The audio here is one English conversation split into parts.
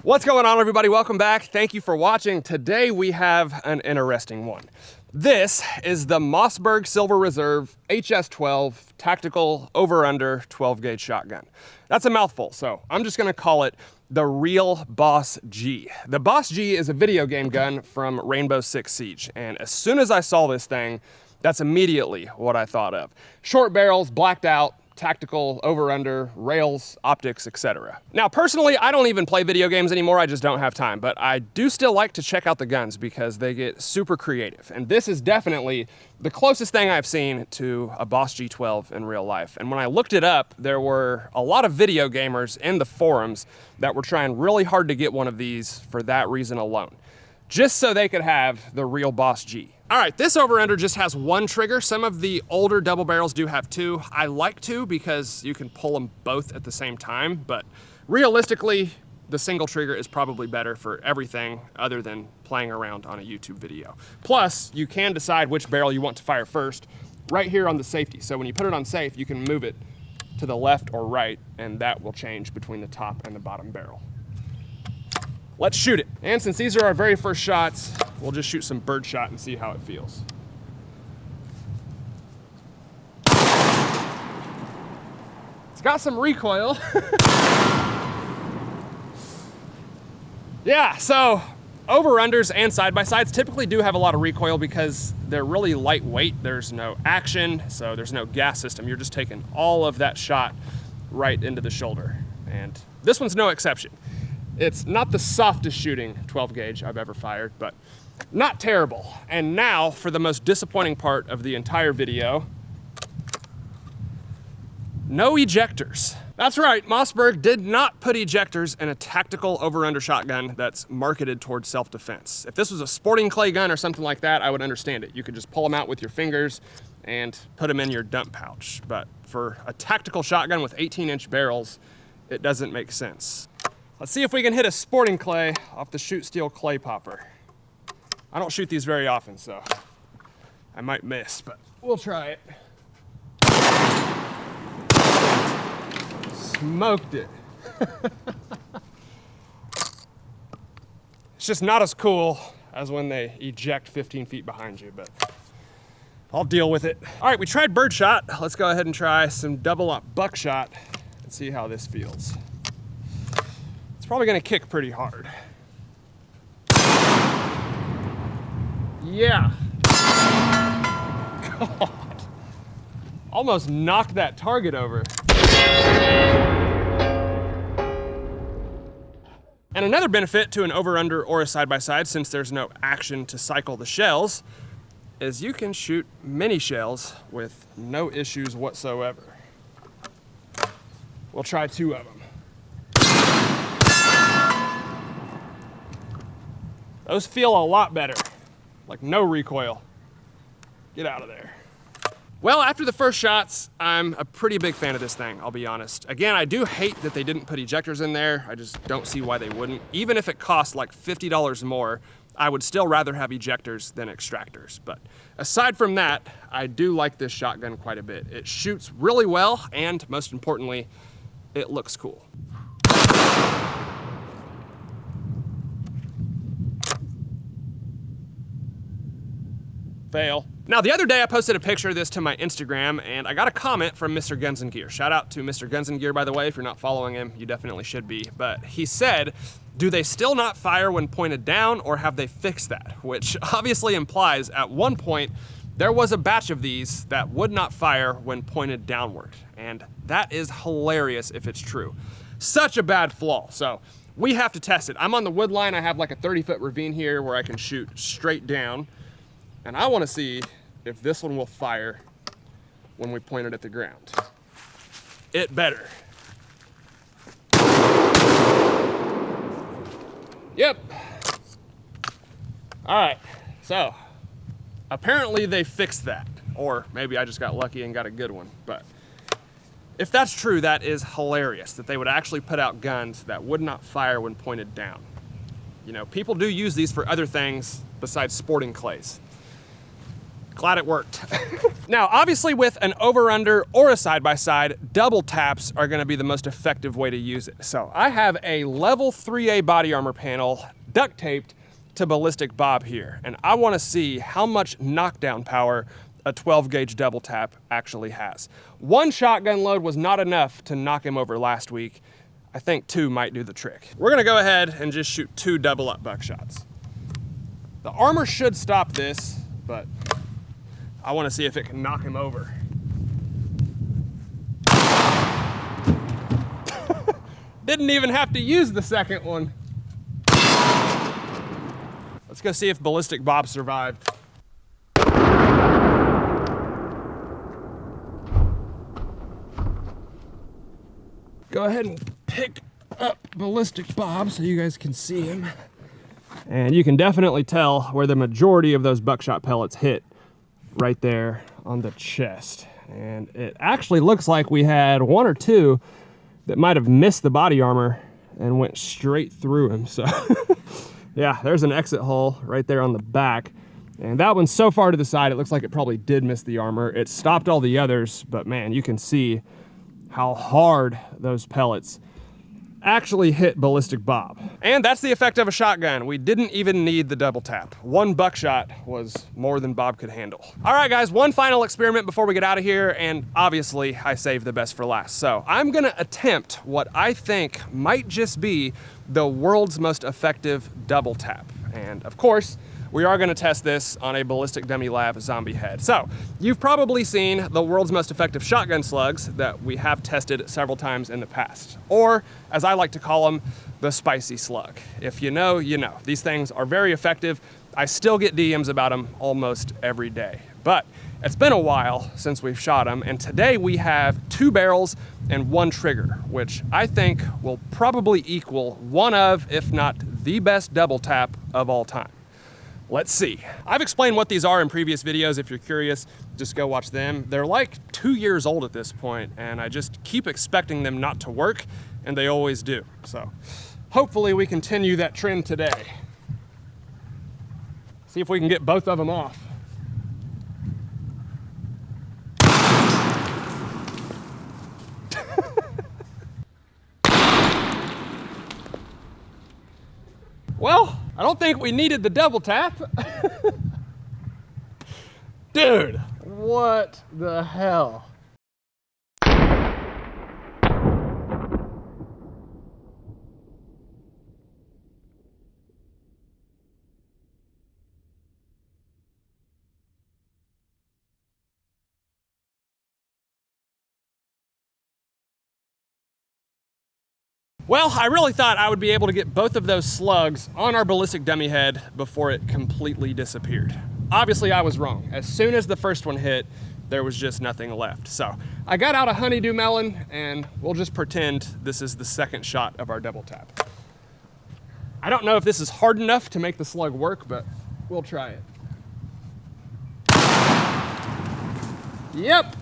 What's going on, everybody? Welcome back. Thank you for watching. Today we have an interesting one. This is the Mossberg Silver Reserve HS-12 tactical over-under 12-gauge shotgun. That's a mouthful, so I'm just gonna call it the real BOSG. The BOSG is a video game gun from Rainbow Six Siege, and as soon as I saw this thing, that's immediately what I thought of. Short barrels, blacked out, tactical, over-under, rails, optics, etc. Now, personally, I don't even play video games anymore. I just don't have time, but I do still like to check out the guns because they get super creative. And this is definitely the closest thing I've seen to a BOSG 12 in real life. And when I looked it up, there were a lot of video gamers in the forums that were trying really hard to get one of these for that reason alone, just so they could have the real BOSG. All right, this over-under just has one trigger. Some of the older double barrels do have two. I like two because you can pull them both at the same time, but realistically, the single trigger is probably better for everything other than playing around on a YouTube video. Plus, you can decide which barrel you want to fire first right here on the safety. So when you put it on safe, you can move it to the left or right, and that will change between the top and the bottom barrel. Let's shoot it. And since these are our very first shots, we'll just shoot some bird shot and see how it feels. It's got some recoil. Yeah, so over-unders and side-by-sides typically do have a lot of recoil because they're really lightweight. There's no action, so there's no gas system. You're just taking all of that shot right into the shoulder. And this one's no exception. It's not the softest shooting 12 gauge I've ever fired, but not terrible. And now for the most disappointing part of the entire video. No ejectors. That's right, Mossberg did not put ejectors in a tactical over-under shotgun that's marketed towards self-defense. If this was a sporting clay gun or something like that, I would understand it. You could just pull them out with your fingers and put them in your dump pouch. But for a tactical shotgun with 18-inch barrels, it doesn't make sense. Let's see if we can hit a sporting clay off the Shoot Steel clay popper. I don't shoot these very often, so I might miss, but we'll try it. Smoked it. It's just not as cool as when they eject 15 feet behind you, but I'll deal with it. All right, we tried birdshot. Let's go ahead and try some double up buckshot and see how this feels. Probably gonna kick pretty hard. Yeah. God. Almost knocked that target over. And another benefit to an over-under or a side-by-side, since there's no action to cycle the shells, is you can shoot mini shells with no issues whatsoever. We'll try two of them. Those feel a lot better, like no recoil. Get out of there. Well, after the first shots, I'm a pretty big fan of this thing, I'll be honest. Again, I do hate that they didn't put ejectors in there. I just don't see why they wouldn't. Even if it cost like $50 more, I would still rather have ejectors than extractors. But aside from that, I do like this shotgun quite a bit. It shoots really well, and most importantly, it looks cool. Fail. Now, the other day I posted a picture of this to my Instagram, and I got a comment from Mr. Guns and Gear. Shout out to Mr. Guns and Gear, by the way. If you're not following him, you definitely should be. But he said, do they still not fire when pointed down, or have they fixed that? Which obviously implies at one point there was a batch of these that would not fire when pointed downward. And that is hilarious if it's true. Such a bad flaw. So we have to test it. I'm on the wood line. I have like a 30-foot ravine here where I can shoot straight down. And I want to see if this one will fire when we point it at the ground. It better. Yep. All right, so apparently they fixed that. Or maybe I just got lucky and got a good one. But if that's true, that is hilarious, that they would actually put out guns that would not fire when pointed down. You know, people do use these for other things besides sporting clays. Glad it worked. Now, obviously with an over-under or a side-by-side, double taps are gonna be the most effective way to use it. So I have a level 3A body armor panel duct taped to ballistic Bob here, and I wanna see how much knockdown power a 12 gauge double tap actually has. One shotgun load was not enough to knock him over last week. I think 2 might do the trick. We're gonna go ahead and just shoot 2 double up buckshots. The armor should stop this, but I wanna see if it can knock him over. Didn't even have to use the second one. Let's go see if ballistic Bob survived. Go ahead and pick up ballistic Bob so you guys can see him. And you can definitely tell where the majority of those buckshot pellets hit, right there on the chest. And it actually looks like we had 1 or 2 that might have missed the body armor and went straight through him. So yeah, there's an exit hole right there on the back. And that one's so far to the side, it looks like it probably did miss the armor. It stopped all the others, but man, you can see how hard those pellets actually hit ballistic Bob. And that's the effect of a shotgun. We didn't even need the double tap. 1 buckshot was more than Bob could handle. All right, guys, one final experiment before we get out of here, and obviously I saved the best for last. So I'm gonna attempt what I think might just be the world's most effective double tap. And of course, we are gonna test this on a Ballistic Dummy Lab zombie head. So, you've probably seen the world's most effective shotgun slugs that we have tested several times in the past. Or, as I like to call them, the spicy slug. If you know, you know. These things are very effective. I still get DMs about them almost every day. But it's been a while since we've shot them, and today we have 2 barrels and 1 trigger, which I think will probably equal one of, if not the best double tap of all time. Let's see. I've explained what these are in previous videos. If you're curious, just go watch them. They're like 2 years old at this point, and I just keep expecting them not to work, and they always do. So hopefully we continue that trend today. See if we can get both of them off. Well, I don't think we needed the double tap. Dude, what the hell? Well, I really thought I would be able to get both of those slugs on our ballistic dummy head before it completely disappeared. Obviously, I was wrong. As soon as the first one hit, there was just nothing left. So I got out a honeydew melon, and we'll just pretend this is the second shot of our double tap. I don't know if this is hard enough to make the slug work, but we'll try it. Yep.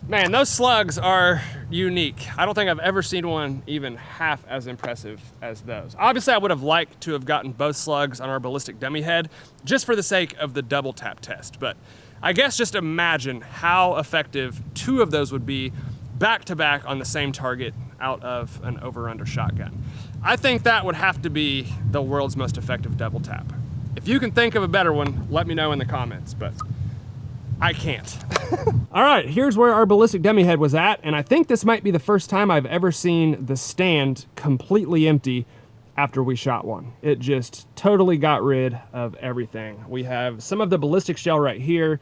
Man, those slugs are unique. I don't think I've ever seen one even half as impressive as those. Obviously, I would have liked to have gotten both slugs on our ballistic dummy head just for the sake of the double tap test. But I guess just imagine how effective 2 of those would be back to back on the same target out of an over-under shotgun. I think that would have to be the world's most effective double tap. If you can think of a better one, let me know in the comments, but I can't. All right, here's where our ballistic dummy head was at, and I think this might be the first time I've ever seen the stand completely empty after we shot one. It just totally got rid of everything. We have some of the ballistic shell right here.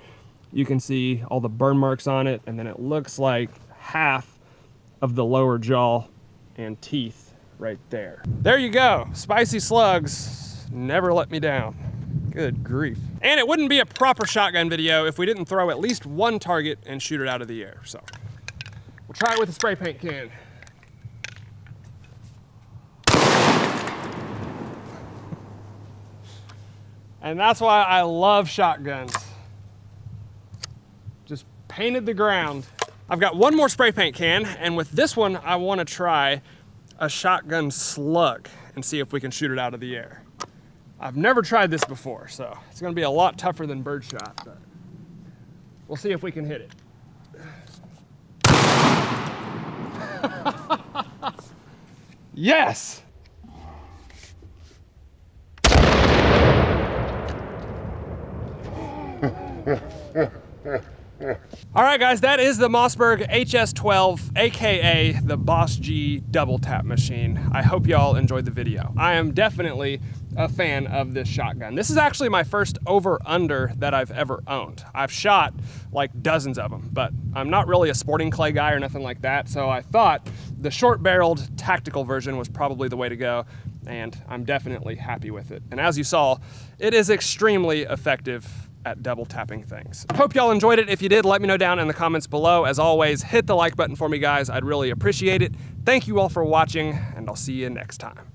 You can see all the burn marks on it, and then it looks like half of the lower jaw and teeth right there. There you go. Spicy slugs never let me down. Good grief. And it wouldn't be a proper shotgun video if we didn't throw at least 1 target and shoot it out of the air. So we'll try it with a spray paint can. And that's why I love shotguns. Just painted the ground. I've got 1 more spray paint can, and with this one, I want to try a shotgun slug and see if we can shoot it out of the air. I've never tried this before, so it's gonna be a lot tougher than birdshot, but We'll see if we can hit it. Yes! All right, guys, that is the Mossberg HS12, aka the BOSG double tap machine. I hope y'all enjoyed the video. I am definitely a fan of this shotgun. This is actually my first over-under that I've ever owned. I've shot like dozens of them, but I'm not really a sporting clay guy or nothing like that, so I thought the short-barreled tactical version was probably the way to go, and I'm definitely happy with it. And as you saw, it is extremely effective at double tapping things. Hope y'all enjoyed it. If you did, let me know down in the comments below. As always, hit the like button for me, guys. I'd really appreciate it. Thank you all for watching, and I'll see you next time.